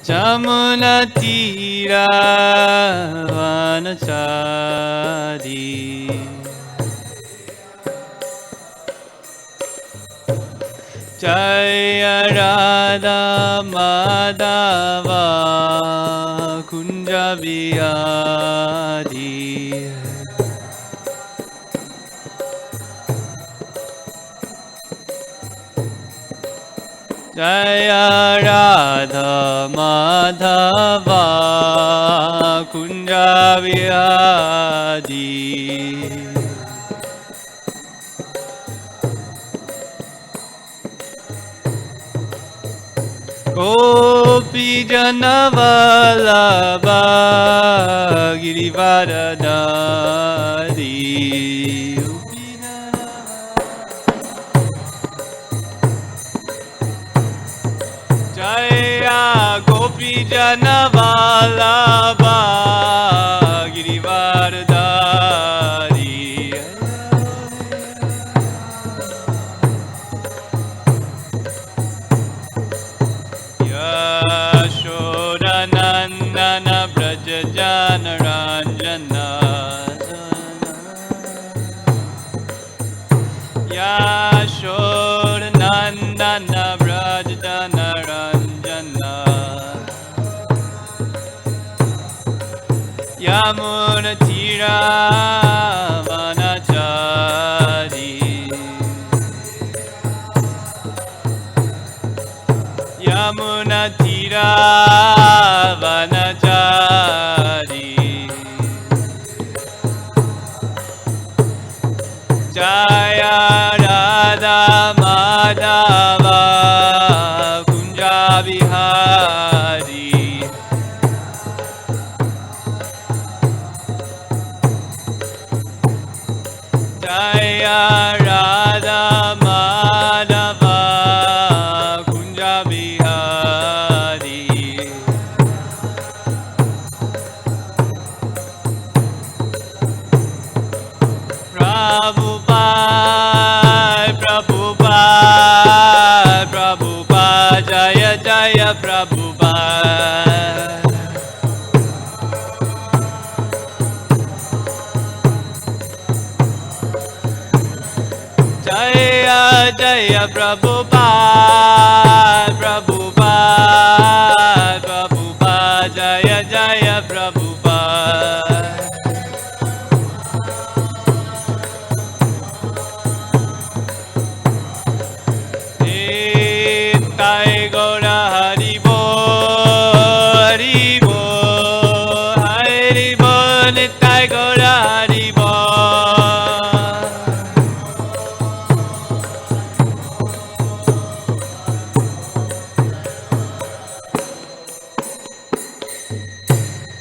Jamuna tira vanachari Jaya Radha Madhava Kunja Vihari Jaya Radha Madhava Kunja Vihari Gopi Janavalabha Girivaradari Jaya Gopi Janavalabha Girivaradari Yashodanandana Brajajana Ranjana Yashodanandana Brajajana Ranjana Yamuna Tira Vanachari Yamuna Tira Vanachari Jaya Radha Madhava Kunja Vihari Jaya Radha Madhava Kunja Vihari Prabhupada Prabhupada Prabhupada Jaya Jaya Prabhupada Jaya Jaya Prabhupada Prabhupada Prabhupada Jaya Jaya Prabhupada Nitai Gaura Haribo Haribo Haribo Nitai Gaura Haribo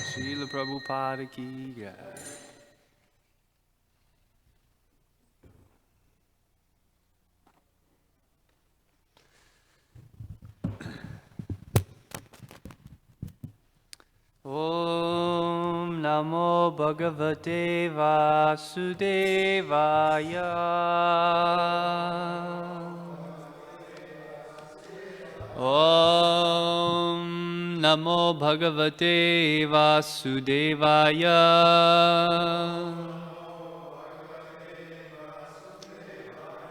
Srila Prabhupada ki jai. Om Namo Bhagavate Vasudevaya Om Namo Bhagavate Vasudevaya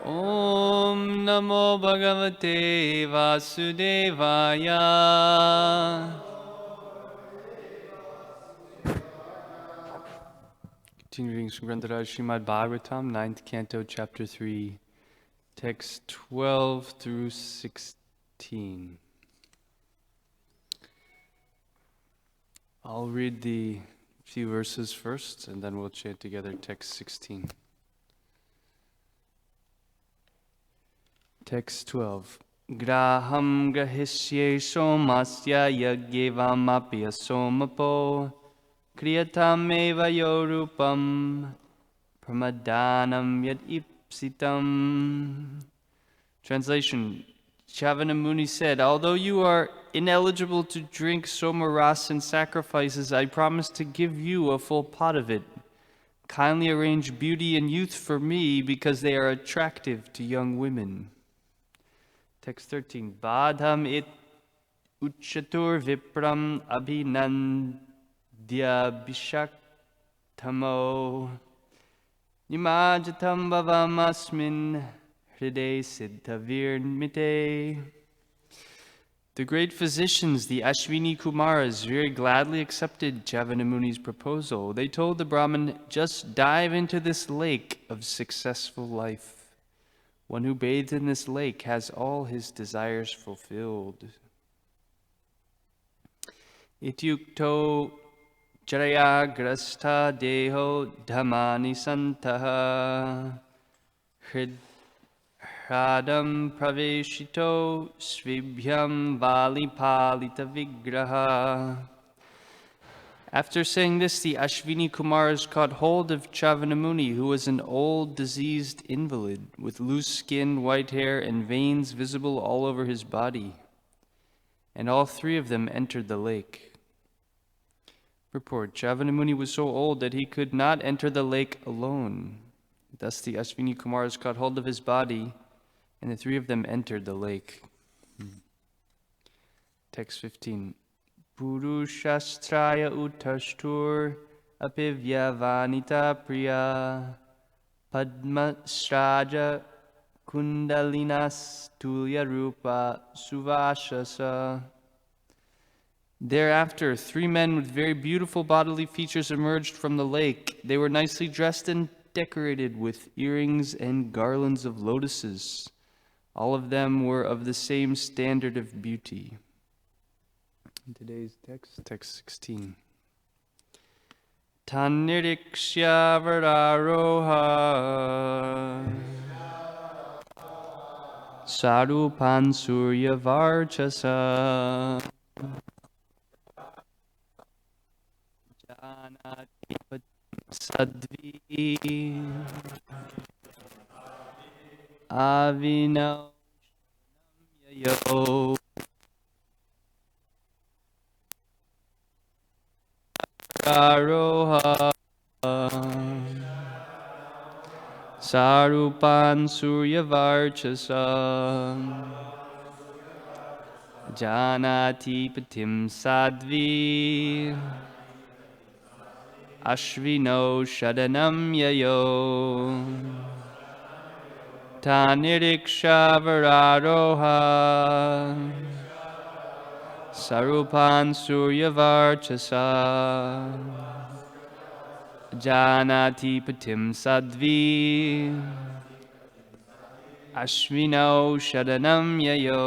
Om Namo Bhagavate Vasudevaya Continuing Srimad Bhagavatam, 9th Canto, Chapter 3, Text 12 through 16. I'll read the few verses first, and then we'll chant together text 16. Text 12. Graham grahisye somasya yagyevamapi asomapo kriyatameva yorupam pramadanam yad ipsitam. Translation. Chavana Muni said, although you are ineligible to drink somaras and sacrifices, I promise to give you a full pot of it. Kindly arrange beauty and youth for me because they are attractive to young women. Text 13. Badham Uchatur Vipram Abhinandya Bishaktamo Nimajatam Bhavamasmin Hriday Siddhavirmite. The great physicians, the Ashvini Kumaras, very gladly accepted Javanamuni's proposal. They told the Brahmin, just dive into this lake of successful life. One who bathes in this lake has all his desires fulfilled. Ityukto Jaraya Grastha Deho Dhamani Santaha Hradam Praveshito Svibhyam Valipalita Vigraha. After saying this, the Ashvini Kumars caught hold of Chavanamuni, who was an old, diseased invalid, with loose skin, white hair, and veins visible all over his body. And all three of them entered the lake. Purport: Chavanamuni was so old that he could not enter the lake alone. Thus the Ashvini Kumars caught hold of his body, and the three of them entered the lake. Text 15. Purushastraya utashtur apivyavanita priya padmasraja kundalinas tulya rupa suvashasa. Thereafter, three men with very beautiful bodily features emerged from the lake. They were nicely dressed and decorated with earrings and garlands of lotuses. All of them were of the same standard of beauty. In today's text, text 16. Tanirikshya vararoha sarupan surya varchasa janati sadvi avinav yayo Aroha Sarupan Suryavarchasa Janati Patim Sadvi Ashvino Shadanam Yayo Taniriksha Vararoha Sarupan Suryavarchasa Janati Patim Sadvi Ashvino Shadanam Yayo.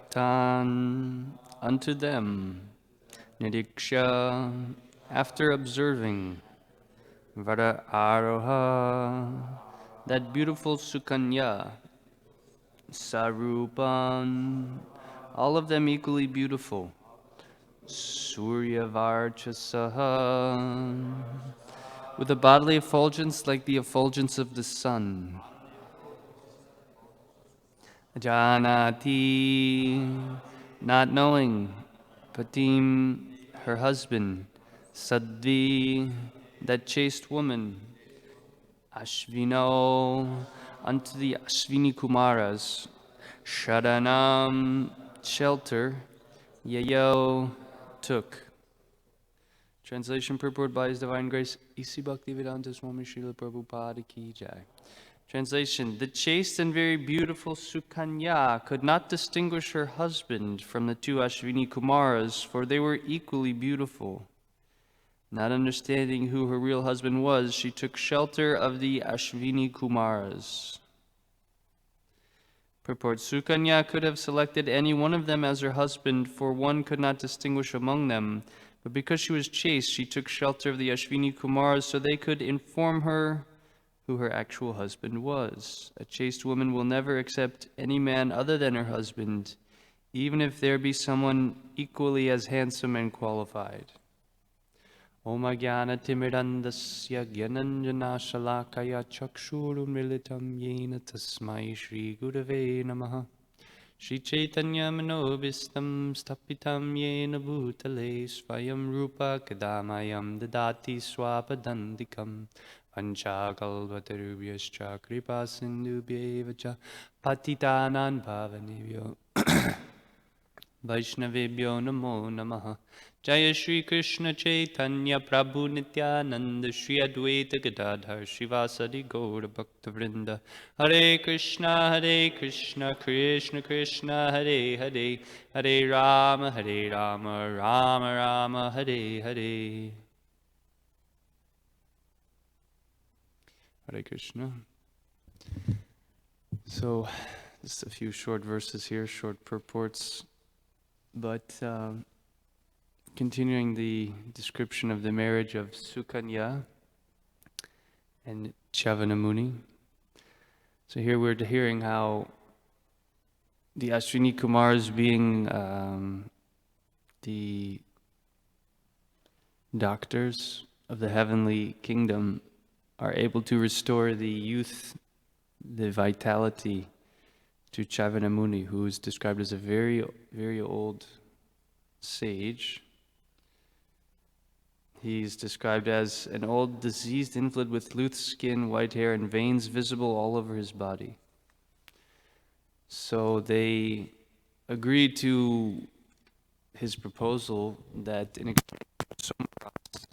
Tan unto them, Niriksha, after observing, Vara Aroha, that beautiful Sukanya, Sarupan, all of them equally beautiful, Surya Varchasaha, with a bodily effulgence like the effulgence of the sun. Janati, not knowing, Patim, her husband, Sadvi, that chaste woman, Ashvino, unto the Ashvini Kumaras, Sharanam, shelter, Yayo, took. Translation purport by His Divine Grace, Isi Bhaktivedanta Swami Srila Prabhupada Ki Jai. Translation, the chaste and very beautiful Sukanya could not distinguish her husband from the two Ashvini Kumaras, for they were equally beautiful. Not understanding who her real husband was, she took shelter of the Ashvini Kumaras. Purport, Sukanya could have selected any one of them as her husband, for one could not distinguish among them. But because she was chaste, she took shelter of the Ashvini Kumaras so they could inform her who her actual husband was. A chaste woman will never accept any man other than her husband, even if there be someone equally as handsome and qualified. Om Jnana Timirandasya Gyananjana Shalakaya Chakshurumilitam Yena Tasmai Shri Gurave Namaha Shri Chaitanya Manobhistam Stapitam Yena Bhutale Svayam Rupa Kadamayam Dadati Swapadandikam Panchakalvatarubhyascha Kripa Sindhubhyevacha Patitanan Bhavanebhyo Vaishnavebhyo Namo Namaha Jaya Shri Krishna Chaitanya Prabhu Nityananda Shri Advaita Gadadhar Shivasadi Gaura Bhakta Vrinda Hare Krishna Krishna Krishna Hare Hare Hare Rama Rama Rama Hare Hare. Hare Krishna. So, just a few short verses here, short purports, but continuing the description of the marriage of Sukanya and Chavanamuni. So here we're hearing how the Ashwini Kumars, being the doctors of the heavenly kingdom, are able to restore the youth, the vitality to Chavanamuni, who is described as a very, very old sage. He's described as an old, diseased invalid with loose skin, white hair, and veins visible all over his body. So they agreed to his proposal that in exchange for some price,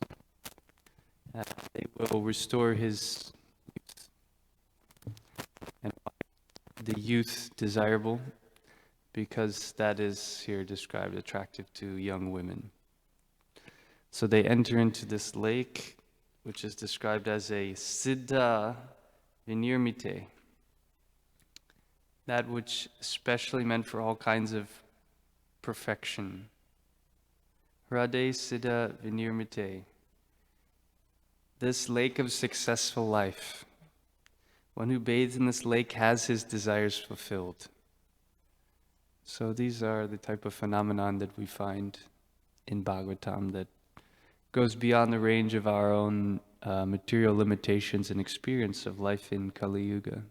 they will restore his youth and the youth desirable, because that is here described attractive to young women. So they enter into this lake, which is described as a siddha vinirmite, that which especially meant for all kinds of perfection. Radhe siddha vinirmite, this lake of successful life. One who bathes in this lake has his desires fulfilled. So these are the type of phenomenon that we find in Bhagavatam that goes beyond the range of our own material limitations and experience of life in Kali Yuga.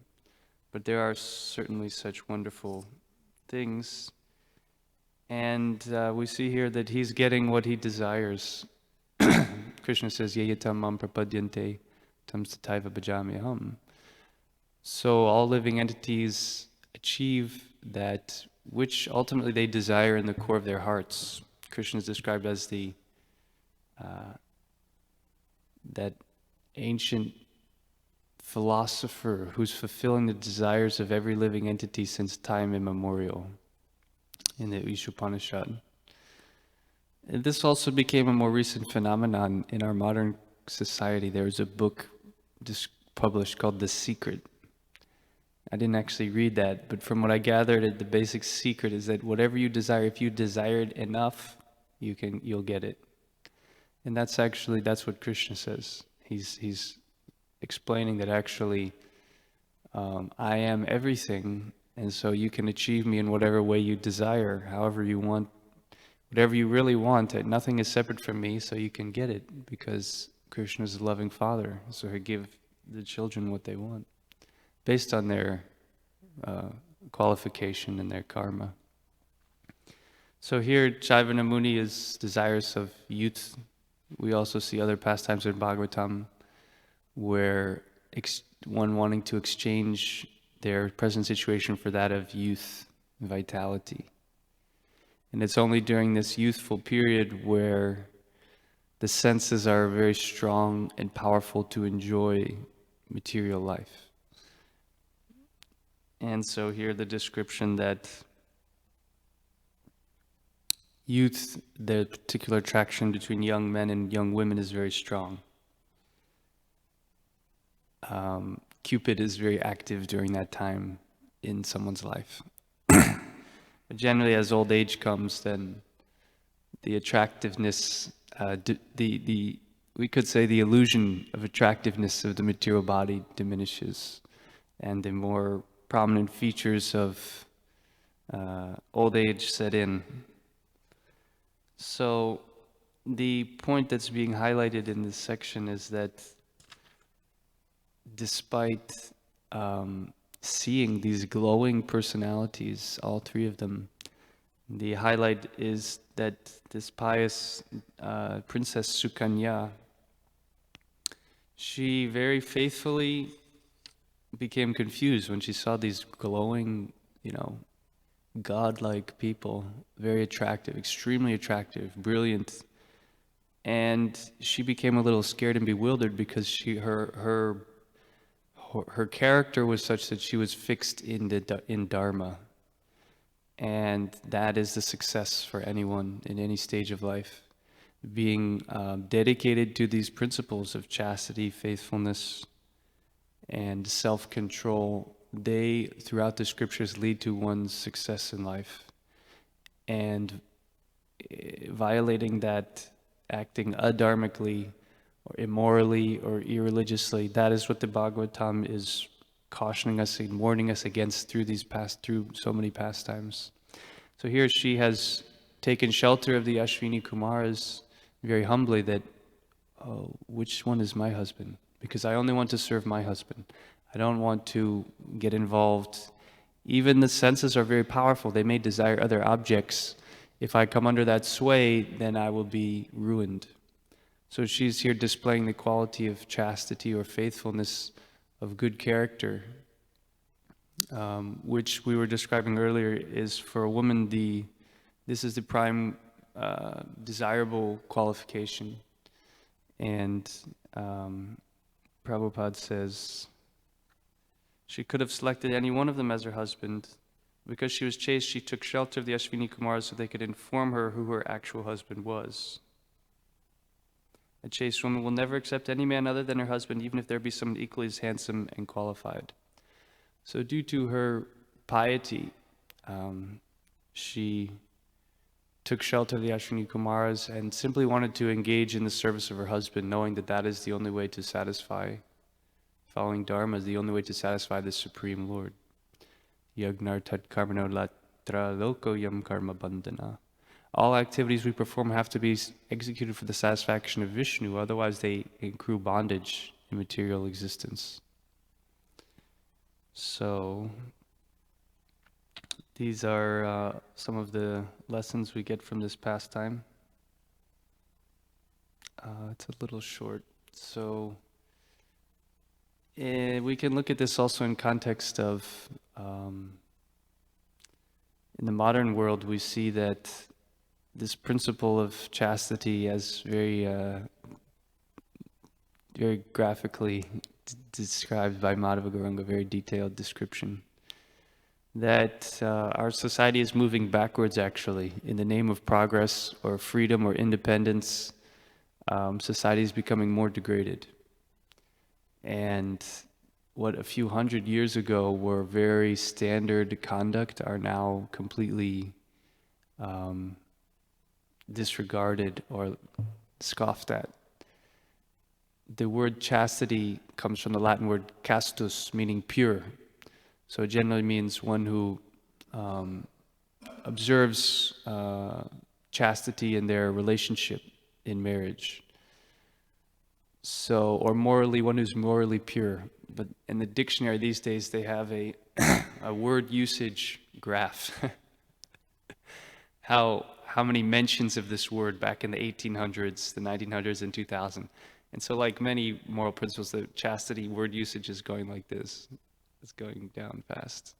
But there are certainly such wonderful things. And we see here that he's getting what he desires. Krishna says, Yayatam mam prapadyante tam sataiva bhajamyaham. So all living entities achieve that which ultimately they desire in the core of their hearts. Krishna is described as the that ancient philosopher who's fulfilling the desires of every living entity since time immemorial in the Ishopanishad. And this also became a more recent phenomenon in our modern society. There was a book published called The Secret, I didn't actually read that, but from what I gathered, the basic secret is that whatever you desire, if you desire it enough, you'll get it. And that's what Krishna says. He's explaining that actually I am everything, and so you can achieve me in whatever way you desire, however you want, whatever you really want. Nothing is separate from me, so you can get it, because Krishna is a loving father, so he give the children what they want, based on their qualification and their karma. So here, Chaivana Muni is desirous of youth. We also see other pastimes in Bhagavatam where one wanting to exchange their present situation for that of youth, vitality. And it's only during this youthful period where the senses are very strong and powerful to enjoy material life. And so here the description that youth, the particular attraction between young men and young women is very strong. Cupid is very active during that time in someone's life. But generally, as old age comes, then the attractiveness, we could say the illusion of attractiveness of the material body diminishes, and the more prominent features of old age set in. So the point that's being highlighted in this section is that despite seeing these glowing personalities, all three of them, the highlight is that this pious Princess Sukanya, she very faithfully became confused when she saw these glowing, godlike people, very attractive, extremely attractive, brilliant. And she became a little scared and bewildered because her character was such that she was fixed in Dharma. And that is the success for anyone in any stage of life. Being dedicated to these principles of chastity, faithfulness, and self-control, they, throughout the scriptures, lead to one's success in life. And violating that, acting adharmically, or immorally, or irreligiously, that is what the Bhagavatam is cautioning us and warning us against through so many pastimes. So here she has taken shelter of the Ashwini Kumaras very humbly, that, which one is my husband? Because I only want to serve my husband. I don't want to get involved. Even the senses are very powerful. They may desire other objects. If I come under that sway, then I will be ruined. So she's here displaying the quality of chastity or faithfulness, of good character, which we were describing earlier, is for a woman this is the prime desirable qualification. And Prabhupada says she could have selected any one of them as her husband. Because she was chaste, she took shelter of the Ashwini Kumars so they could inform her who her actual husband was. A chaste woman will never accept any man other than her husband, even if there be someone equally as handsome and qualified. So due to her piety, she took shelter of the Ashwini Kumaras and simply wanted to engage in the service of her husband, knowing that that is the only way to satisfy, following Dharma is the only way to satisfy the Supreme Lord. Yagnartat karmano latra loko yam karma bandhana. All activities we perform have to be executed for the satisfaction of Vishnu, otherwise they accrue bondage in material existence. So these are some of the lessons we get from this pastime. It's a little short, so we can look at this also in context of in the modern world we see that this principle of chastity as very graphically described by Madhava Gauranga, very detailed description, that our society is moving backwards actually. In the name of progress or freedom or independence, society is becoming more degraded. And what a few hundred years ago were very standard conduct are now completely disregarded or scoffed at. The word chastity comes from the Latin word castus, meaning pure. So it generally means one who observes chastity in their relationship in marriage. So, or morally, one who's morally pure. But in the dictionary these days, they have a word usage graph. How many mentions of this word back in the 1800s, the 1900s, and 2000. And so like many moral principles, the chastity word usage is going like this. It's going down fast.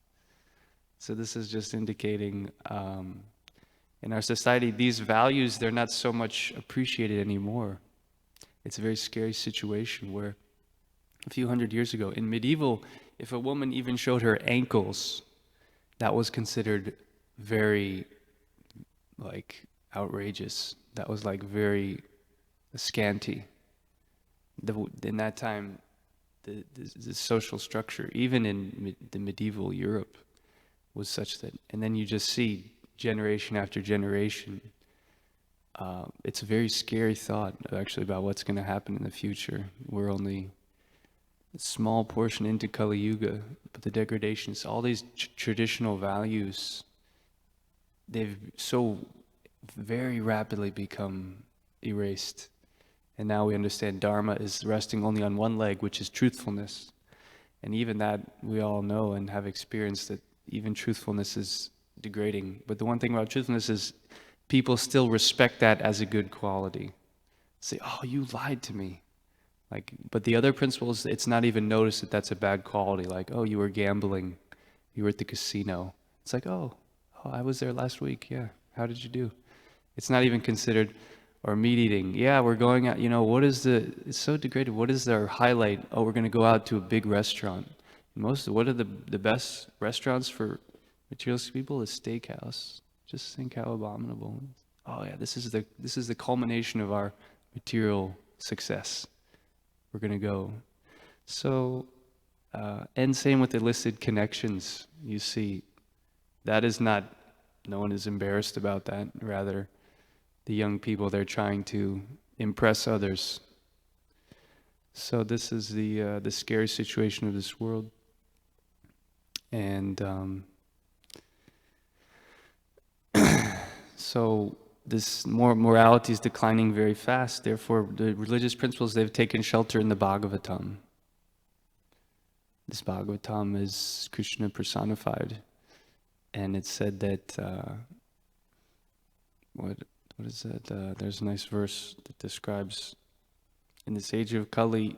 So this is just indicating in our society, these values, they're not so much appreciated anymore. It's a very scary situation where a few hundred years ago, in medieval, if a woman even showed her ankles, that was considered very, like, outrageous. That was, like, very scanty. In that time, the social structure, even in the medieval Europe, was such that, and then you just see generation after generation. It's a very scary thought, actually, about what's going to happen in the future. We're only a small portion into Kali Yuga, but the degradations, all these traditional values, they've so very rapidly become erased. And now we understand Dharma is resting only on one leg, which is truthfulness. And even that, we all know and have experienced that even truthfulness is degrading. But the one thing about truthfulness is people still respect that as a good quality. Say, oh, you lied to me. Like, but the other principles, it's not even noticed that that's a bad quality. Like, oh, you were gambling. You were at the casino. It's like, oh, I was there last week. Yeah. How did you do? It's not even considered. Or meat eating. Yeah, we're going out, it's so degraded. What is their highlight? Oh, we're going to go out to a big restaurant. What are the best restaurants for materialistic people? Is steakhouse. Just think how abominable. Oh yeah, this is the culmination of our material success. We're going to go. So, and same with illicit connections. You see, that is not, no one is embarrassed about that. Rather, the young people, they're trying to impress others. So this is the scary situation of this world. And so this morality is declining very fast. Therefore, the religious principles, they've taken shelter in the Bhagavatam. This Bhagavatam is Krishna personified. And it's said that, what is that? There's a nice verse that describes, in this age of Kali,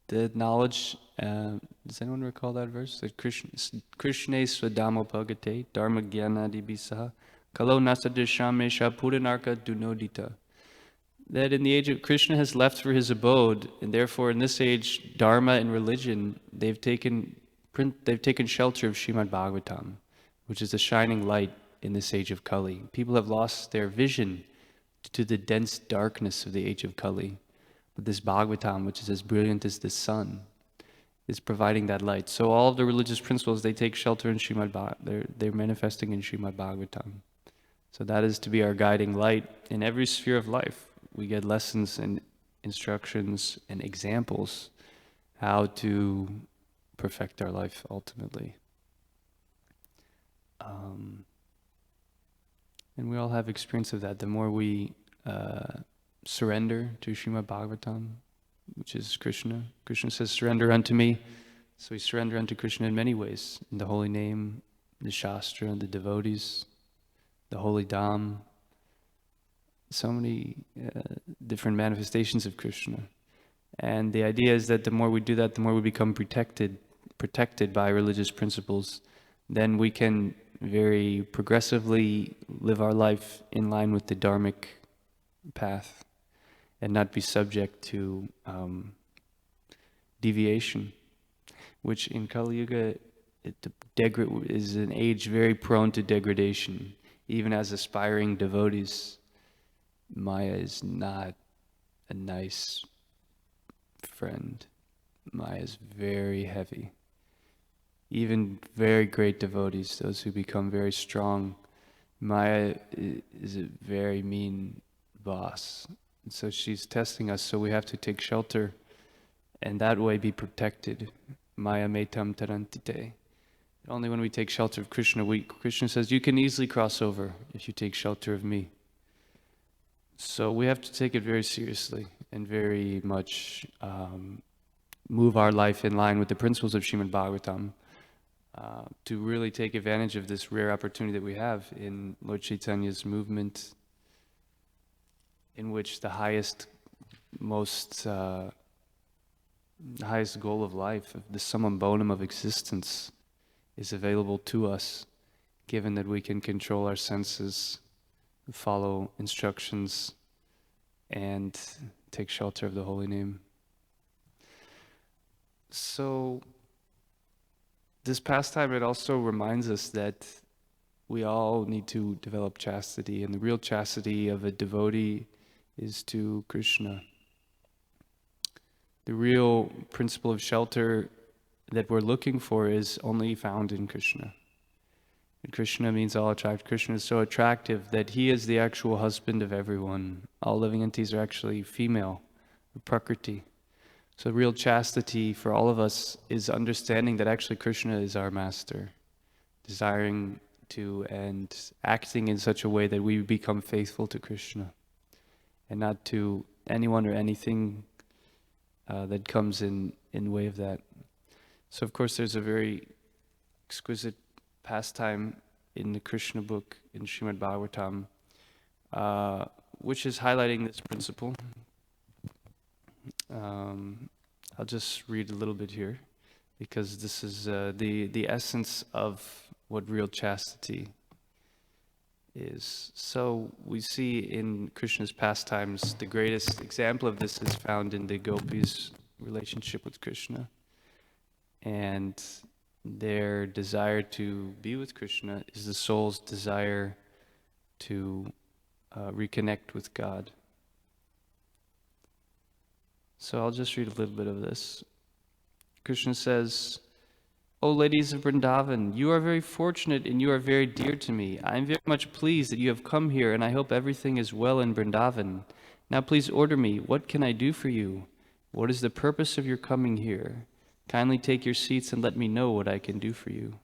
the knowledge, does anyone recall that verse? That Krishna swadamo pagate, dharma jnanadi bisaha, kalo nasadishamesha puranarka dunodita. That in the age of Krishna has left for his abode, and therefore in this age, dharma and religion, they've taken shelter of Srimad Bhagavatam, which is a shining light in this age of Kali. People have lost their vision to the dense darkness of the age of Kali. But this Bhagavatam, which is as brilliant as the sun, is providing that light. So all of the religious principles, they take shelter in Srimad Bhagavatam. They're manifesting in Srimad Bhagavatam. So that is to be our guiding light in every sphere of life. We get lessons and instructions and examples how to perfect our life ultimately. And we all have experience of that. The more we surrender to Srimad Bhagavatam, which is Krishna. Krishna says, surrender unto me. So we surrender unto Krishna in many ways. In the holy name, the Shastra, the devotees, the holy Dham. So many different manifestations of Krishna. And the idea is that the more we do that, the more we become protected by religious principles. Then we can very progressively live our life in line with the dharmic path and not be subject to deviation, which in Kali Yuga is an age very prone to degradation. Even as aspiring devotees, Maya is not a nice friend. Maya is very heavy. Even very great devotees, those who become very strong, Maya is a very mean boss. And so she's testing us, so we have to take shelter and that way be protected. Maya metam tarantite. Only when we take shelter of Krishna, Krishna says, you can easily cross over if you take shelter of me. So we have to take it very seriously and very much move our life in line with the principles of Srimad Bhagavatam to really take advantage of this rare opportunity that we have in Lord Chaitanya's movement, in which the highest goal of life, the summum bonum of existence, is available to us, given that we can control our senses, follow instructions, and take shelter of the holy name. So this pastime, it also reminds us that we all need to develop chastity, and the real chastity of a devotee is to Krishna. The real principle of shelter that we're looking for is only found in Krishna. And Krishna means all attractive. Krishna is so attractive that he is the actual husband of everyone. All living entities are actually female, Prakriti. So real chastity for all of us is understanding that actually Krishna is our master, desiring to and acting in such a way that we become faithful to Krishna and not to anyone or anything that comes in the way of that. So of course there's a very exquisite pastime in the Krishna book in Srimad Bhagavatam, which is highlighting this principle. I'll just read a little bit here, because this is the essence of what real chastity is. So we see in Krishna's pastimes, the greatest example of this is found in the gopis' relationship with Krishna. And their desire to be with Krishna is the soul's desire to reconnect with God. So I'll just read a little bit of this. Krishna says, O ladies of Vrindavan, you are very fortunate and you are very dear to me. I am very much pleased that you have come here, and I hope everything is well in Vrindavan. Now please order me, what can I do for you? What is the purpose of your coming here? Kindly take your seats and let me know what I can do for you.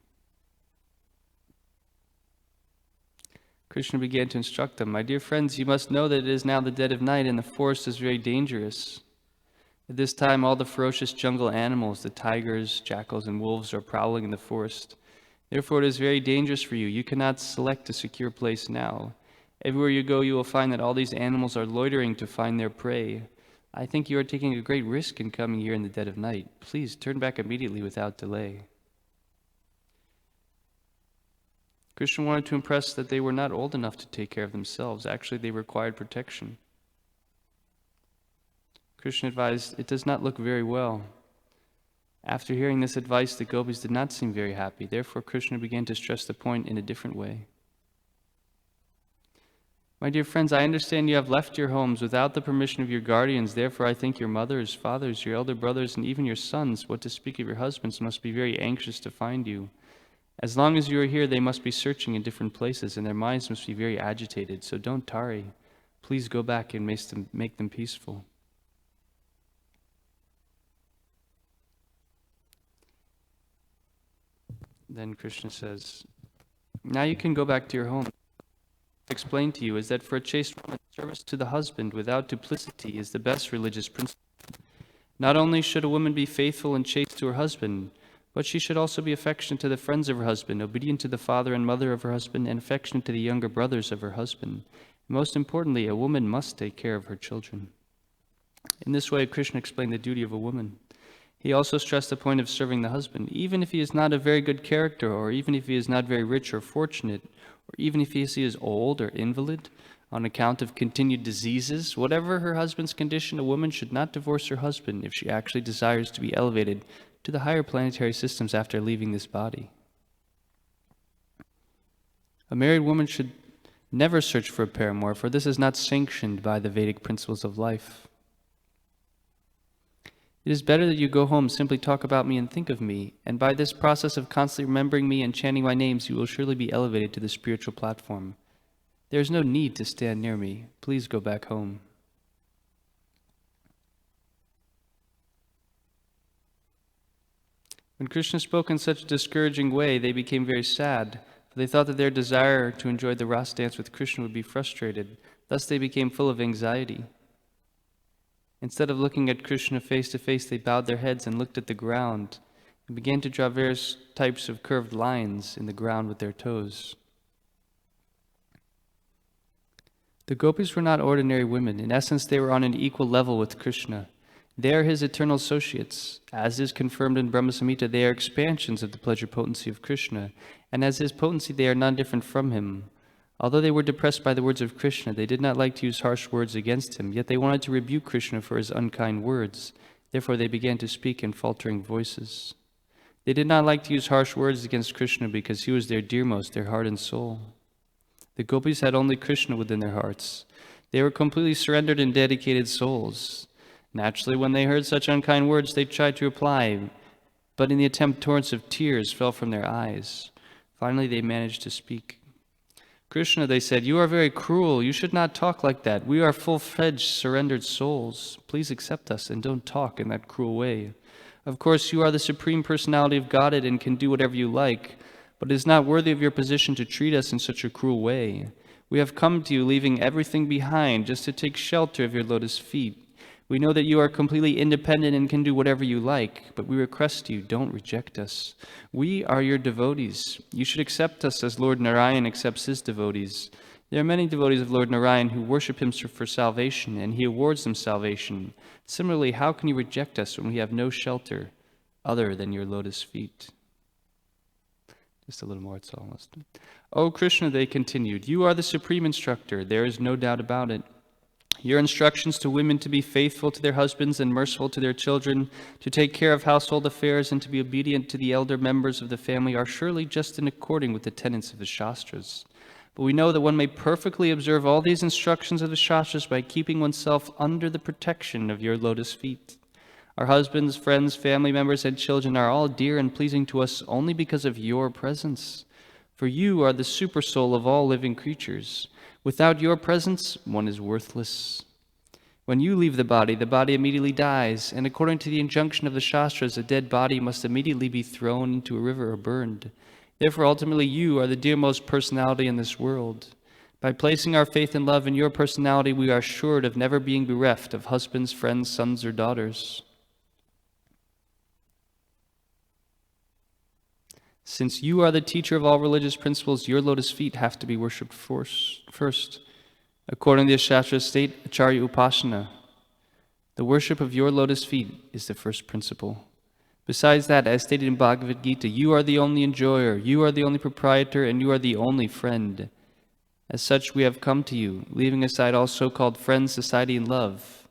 Krishna began to instruct them, My dear friends, you must know that it is now the dead of night and the forest is very dangerous. At this time, all the ferocious jungle animals, the tigers, jackals, and wolves are prowling in the forest. Therefore, it is very dangerous for you. You cannot select a secure place now. Everywhere you go, you will find that all these animals are loitering to find their prey. I think you are taking a great risk in coming here in the dead of night. Please turn back immediately without delay. Krishna wanted to impress that they were not old enough to take care of themselves. Actually, they required protection. Krishna advised, it does not look very well. After hearing this advice, the gopis did not seem very happy. Therefore, Krishna began to stress the point in a different way. My dear friends, I understand you have left your homes without the permission of your guardians. Therefore, I think your mothers, fathers, your elder brothers, and even your sons, what to speak of your husbands, must be very anxious to find you. As long as you are here, they must be searching in different places, and their minds must be very agitated. So don't tarry. Please go back and make them peaceful. Then Krishna says, now you can go back to your home. Explain to you is that for a chaste woman, service to the husband without duplicity is the best religious principle. Not only should a woman be faithful and chaste to her husband, but she should also be affectionate to the friends of her husband, obedient to the father and mother of her husband, and affectionate to the younger brothers of her husband. Most importantly, a woman must take care of her children. In this way, Krishna explained the duty of a woman. He also stressed the point of serving the husband, even if he is not a very good character, or even if he is not very rich or fortunate, or even if he is old or invalid on account of continued diseases. Whatever her husband's condition, a woman should not divorce her husband if she actually desires to be elevated to the higher planetary systems after leaving this body. A married woman should never search for a paramour, for this is not sanctioned by the Vedic principles of life. It is better that you go home, simply talk about me and think of me, and by this process of constantly remembering me and chanting my names, you will surely be elevated to the spiritual platform. There is no need to stand near me. Please go back home. When Krishna spoke in such a discouraging way, they became very sad, for they thought that their desire to enjoy the Rasa dance with Krishna would be frustrated. Thus they became full of anxiety. Instead of looking at Krishna face to face, they bowed their heads and looked at the ground and began to draw various types of curved lines in the ground with their toes. The gopis were not ordinary women. In essence, they were on an equal level with Krishna. They are his eternal associates. As is confirmed in Brahma Samhita, they are expansions of the pleasure potency of Krishna, and as his potency, they are none different from him. Although they were depressed by the words of Krishna, they did not like to use harsh words against him, yet they wanted to rebuke Krishna for his unkind words. Therefore, they began to speak in faltering voices. They did not like to use harsh words against Krishna because he was their dearmost, their heart and soul. The gopis had only Krishna within their hearts. They were completely surrendered and dedicated souls. Naturally, when they heard such unkind words, they tried to reply, but in the attempt, torrents of tears fell from their eyes. Finally, they managed to speak. Krishna, they said, you are very cruel. You should not talk like that. We are full-fledged, surrendered souls. Please accept us and don't talk in that cruel way. Of course, you are the Supreme Personality of Godhead and can do whatever you like, but it is not worthy of your position to treat us in such a cruel way. We have come to you leaving everything behind just to take shelter of your lotus feet. We know that you are completely independent and can do whatever you like, but we request you, don't reject us. We are your devotees. You should accept us as Lord Narayan accepts his devotees. There are many devotees of Lord Narayan who worship him for salvation, and he awards them salvation. Similarly, how can you reject us when we have no shelter other than your lotus feet? Just a little more, it's almost. Oh Krishna, they continued, you are the supreme instructor. There is no doubt about it. Your instructions to women to be faithful to their husbands and merciful to their children, to take care of household affairs and to be obedient to the elder members of the family are surely just in according with the tenets of the Shastras. But we know that one may perfectly observe all these instructions of the Shastras by keeping oneself under the protection of your lotus feet. Our husbands, friends, family members, and children are all dear and pleasing to us only because of your presence. For you are the super soul of all living creatures. Without your presence, one is worthless. When you leave the body immediately dies, and according to the injunction of the Shastras, a dead body must immediately be thrown into a river or burned. Therefore, ultimately, you are the dearmost personality in this world. By placing our faith and love in your personality, we are assured of never being bereft of husbands, friends, sons, or daughters. Since you are the teacher of all religious principles, your lotus feet have to be worshipped first. According to the Shastra state, Acharya-Upasana, the worship of your lotus feet is the first principle. Besides that, as stated in Bhagavad Gita, you are the only enjoyer, you are the only proprietor, and you are the only friend. As such, we have come to you, leaving aside all so-called friends, society, and love.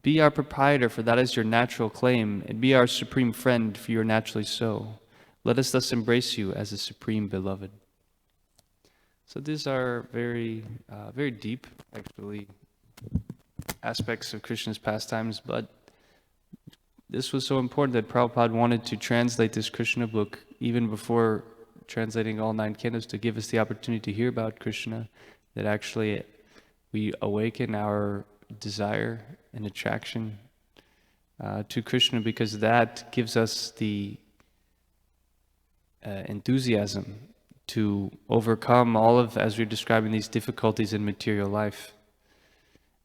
Be our proprietor, for that is your natural claim, and be our supreme friend, for you are naturally so. Let us thus embrace you as a supreme beloved. So these are very deep, actually, aspects of Krishna's pastimes, but this was so important that Prabhupada wanted to translate this Krishna book even before translating all 9 cantos to give us the opportunity to hear about Krishna, that actually we awaken our desire and attraction to Krishna, because that gives us the enthusiasm to overcome all of, as we're describing, these difficulties in material life.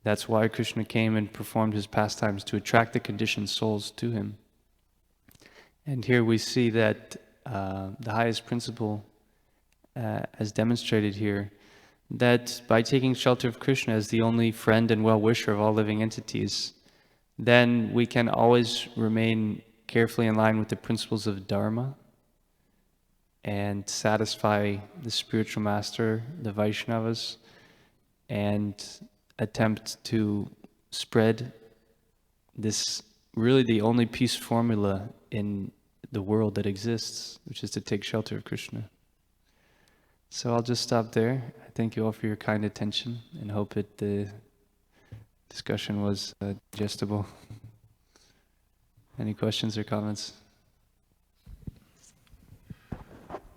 That's why Krishna came and performed his pastimes, to attract the conditioned souls to him. And here we see that the highest principle, as demonstrated here, that by taking shelter of Krishna as the only friend and well-wisher of all living entities, then we can always remain carefully in line with the principles of Dharma and satisfy the spiritual master, the Vaishnavas, and attempt to spread this, really the only peace formula in the world that exists, which is to take shelter of Krishna. So I'll just stop there. I thank you all for your kind attention and hope it discussion was digestible. Any questions or comments?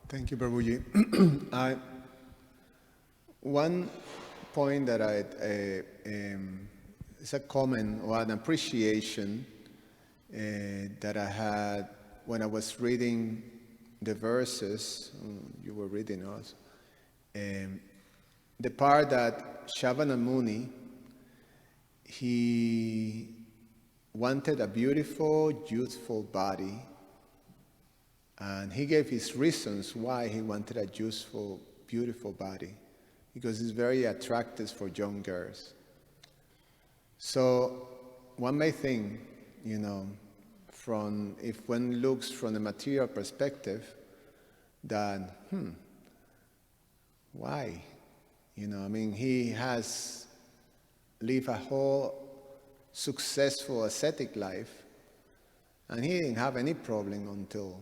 Thank you, Prabhuji. One point that it's a comment or an appreciation that I had when I was reading the verses, you were reading also, the part that Shavana Muni, he wanted a beautiful, youthful body, and he gave his reasons why he wanted a youthful, beautiful body, because it's very attractive for young girls. So one may think, if one looks from the material perspective, that, why? He has lived a whole successful ascetic life, and he didn't have any problem until,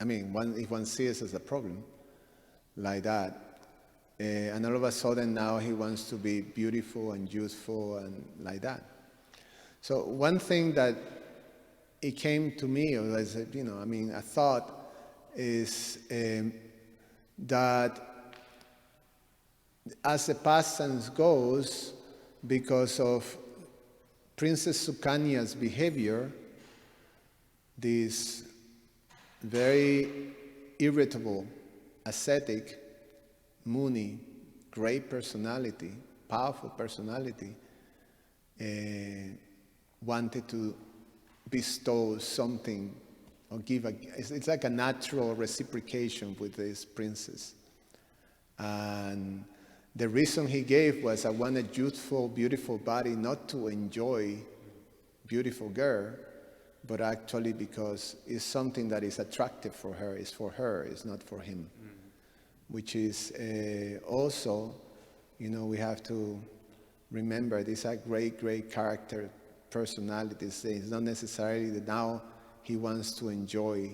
if one sees it as a problem like that, and all of a sudden now he wants to be beautiful and youthful and like that. So one thing that it came to me, or as a thought, is that as the past tense goes, because of Princess Sukanya's behavior, this very irritable, ascetic Muni, great personality, powerful personality, wanted to bestow something or give it's like a natural reciprocation with this princess. And the reason he gave was, I want a youthful, beautiful body, not to enjoy beautiful girl, but actually because it's something that is attractive for her. It's for her, it's not for him. Which is also, we have to remember, these are great, great character personalities. It's not necessarily that now he wants to enjoy,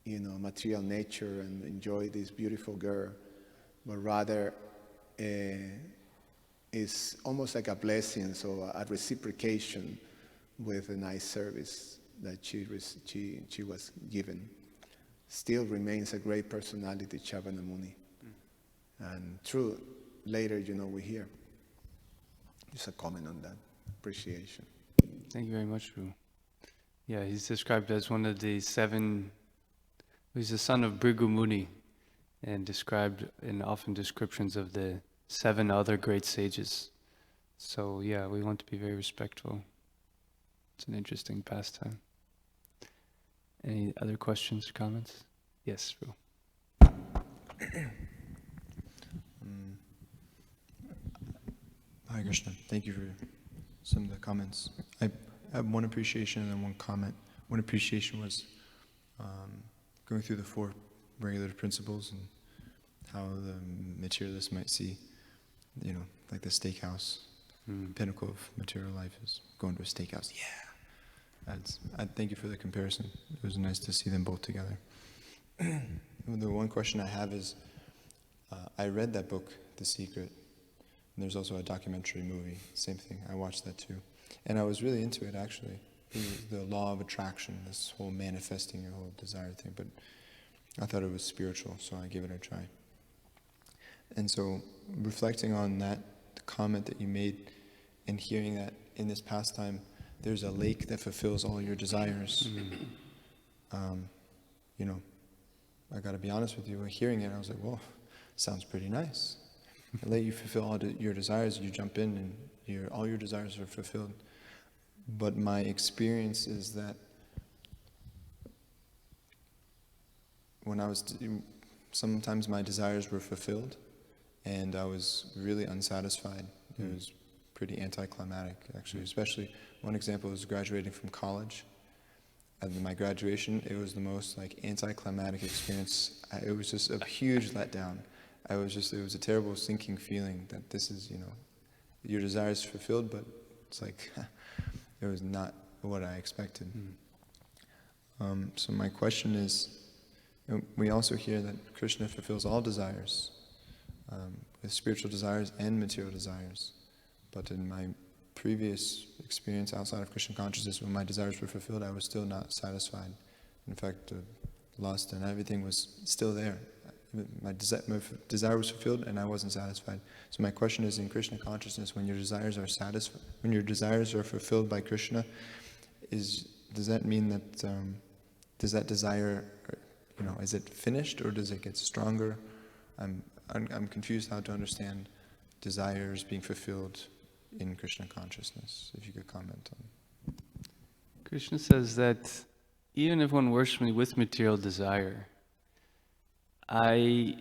material nature and enjoy this beautiful girl, but rather it's almost like a blessing, so a reciprocation with a nice service that she was given. Still remains a great personality, Shavana Muni. And true, later, we hear. Just a comment on that. Appreciation. Thank you very much, Prabhu. Yeah, he's described as one of the 7, he's the son of Bhrigu Muni, and described in often descriptions of the 7 other great sages. So yeah, we want to be very respectful. It's an interesting pastime. Any other questions or comments? Yes, Prabhu. Hare Krishna. Thank you for some of the comments. I have one appreciation and then one comment. One appreciation was going through the 4 regulative principles and how the materialist might see, like the steakhouse. Pinnacle of material life is going to a steakhouse. Yeah. I thank you for the comparison. It was nice to see them both together. The one question I have is, I read that book, The Secret, and there's also a documentary movie, same thing. I watched that too. And I was really into it, actually. The law of attraction, this whole manifesting your whole desire thing, but I thought it was spiritual, so I gave it a try. And so, reflecting on that, the comment that you made, and hearing that in this pastime, there's a lake that fulfills all your desires. I got to be honest with you, hearing it, I was like, well, sounds pretty nice. A lake you fulfill all your desires, you jump in and all your desires are fulfilled. But my experience is that sometimes my desires were fulfilled and I was really unsatisfied. It was pretty anticlimactic, actually. Especially one example was graduating from college. At my graduation, it was the most anticlimactic experience. It was just a huge letdown. It was a terrible sinking feeling that this is, your desire is fulfilled, but it's like, it was not what I expected. So my question is, we also hear that Krishna fulfills all desires, with spiritual desires and material desires. but in my previous experience outside of Krishna consciousness, when my desires were fulfilled, I was still not satisfied. In fact, the lust and everything was still there. My desire was fulfilled, and I wasn't satisfied. So my question is: in Krishna consciousness, when your desires are satisfied, when your desires are fulfilled by Krishna, does that mean that does that desire, is it finished or does it get stronger? I'm confused how to understand desires being fulfilled in Krishna consciousness. If you could comment on. Krishna says that even if one worships me with material desire, I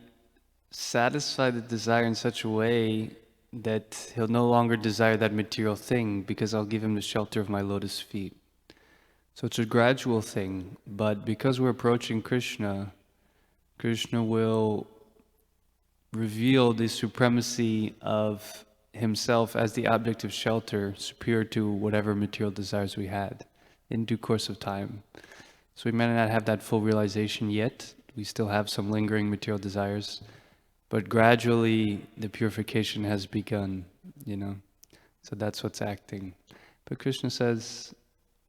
satisfy the desire in such a way that he'll no longer desire that material thing because I'll give him the shelter of my lotus feet. So it's a gradual thing, but because we're approaching Krishna, Krishna will reveal the supremacy of himself as the object of shelter, superior to whatever material desires we had in due course of time. So we may not have that full realization yet. We still have some lingering material desires, but gradually the purification has begun, So that's what's acting. But Krishna says,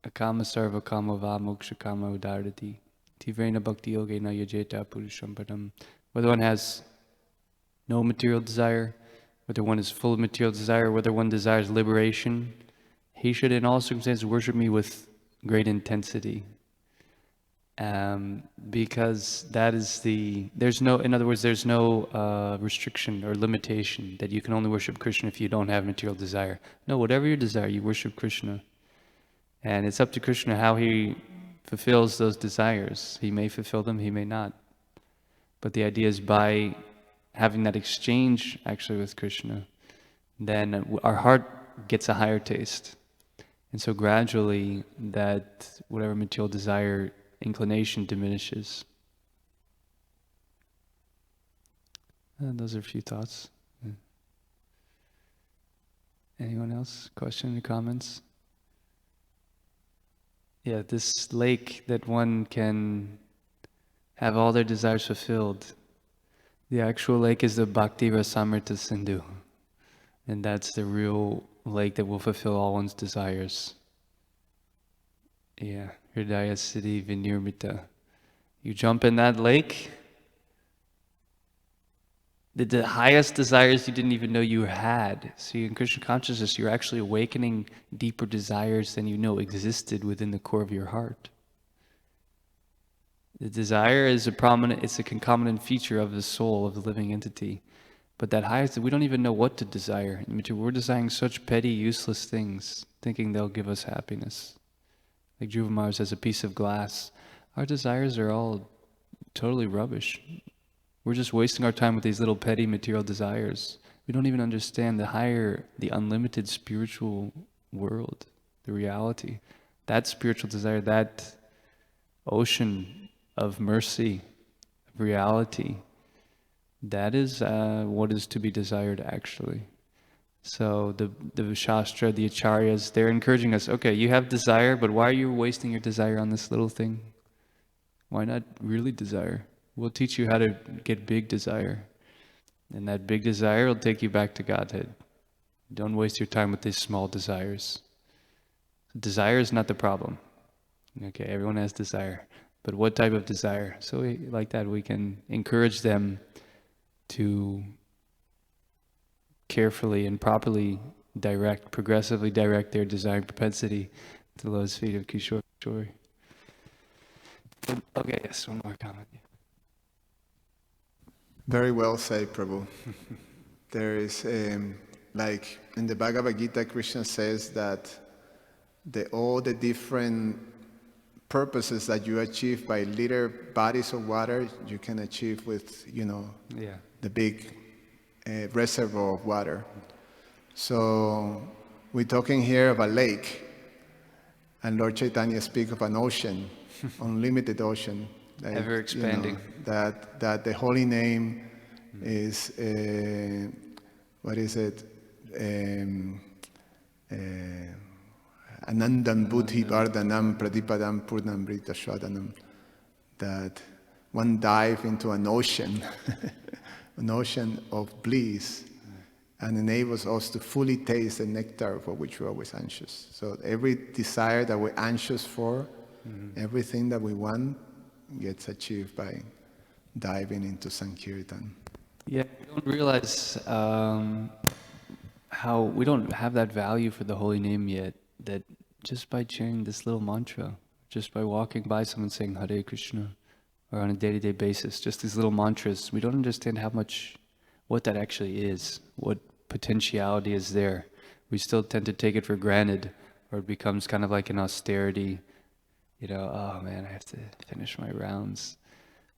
Akama sarva kama va moksha kama udarati tivrena bhakti yogena yajeta purusham padam. Whether one has no material desire, whether one is full of material desire, whether one desires liberation, he should in all circumstances worship me with great intensity. Because that is there's no restriction or limitation that you can only worship Krishna if you don't have material desire. No, whatever your desire, you worship Krishna. And it's up to Krishna how he fulfills those desires. He may fulfill them, he may not. But the idea is by having that exchange actually with Krishna, then our heart gets a higher taste. And so gradually that whatever material desire inclination diminishes. Those are a few thoughts. Anyone else? Question or comments? Yeah, this lake that one can have all their desires fulfilled. The actual lake is the Bhakti Rasamrita Sindhu. And that's the real lake that will fulfill all one's desires. Yeah, Hridaya Siddhi Vinirmita. You jump in that lake, the highest desires you didn't even know you had. So in Krishna consciousness, you're actually awakening deeper desires than you know existed within the core of your heart. The desire is it's a concomitant feature of the soul, of the living entity. But that highest, we don't even know what to desire. We're desiring such petty, useless things, thinking they'll give us happiness. Like Dhruva Maharaj says, a piece of glass. Our desires are all totally rubbish. We're just wasting our time with these little petty material desires. We don't even understand the unlimited spiritual world, the reality. That spiritual desire, that ocean of mercy, of reality, that is what is to be desired actually. So the Shastra, the Acharyas, they're encouraging us, okay, you have desire, but why are you wasting your desire on this little thing? Why not really desire? We'll teach you how to get big desire. And that big desire will take you back to Godhead. Don't waste your time with these small desires. Desire is not the problem. Okay, everyone has desire. But what type of desire? So like that, we can encourage them to carefully and properly progressively direct their desire propensity to the lotus feet of Kishore. Okay, yes, one more comment. Very well said, Prabhu. There is, like in the Bhagavad Gita, Krishna says that all the different purposes that you achieve by little bodies of water, you can achieve with, the big reservoir of water. So we're talking here of a lake, and Lord Chaitanya speaks of an ocean, unlimited ocean. Like, ever expanding. That the holy name is, what is it? Anandam Buddhi Vardhanam Pradipadam Purnam Brita Shwadanam. That one dive into an ocean, an ocean of bliss, and enables us to fully taste the nectar for which we're always anxious. So every desire that we're anxious for, everything that we want, gets achieved by diving into Sankirtan. Yeah, we don't realize how we don't have that value for the holy name yet, that just by chanting this little mantra, just by walking by someone saying Hare Krishna, or on a day-to-day basis, just these little mantras, we don't understand what that actually is, what potentiality is there. We still tend to take it for granted, or it becomes kind of like an austerity, oh man, I have to finish my rounds.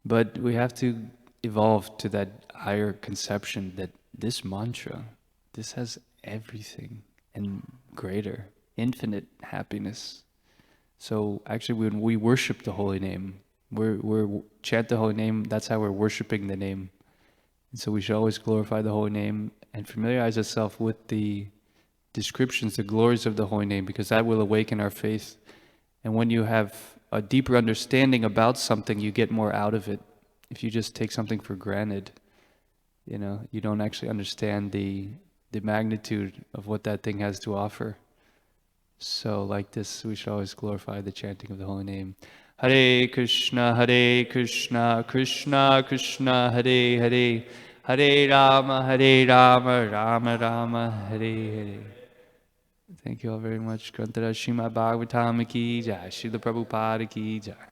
But we have to evolve to that higher conception that this mantra, this has everything and greater, infinite happiness. So actually when we worship the holy name, we're chant the holy name, that's how we're worshiping the name. And so we should always glorify the holy name and familiarize ourselves with the descriptions, the glories of the holy name, because that will awaken our faith. And when you have a deeper understanding about something, you get more out of it. If you just take something for granted, you don't actually understand the magnitude of what that thing has to offer. So like this, we should always glorify the chanting of the holy name. Hare Krishna, Krishna Krishna, Hare Hare, Hare Rama, Rama Rama, Hare Hare. Thank you all very much. Grantara Srimad Bhagavatam ki jai, Srila Prabhupada ki jai.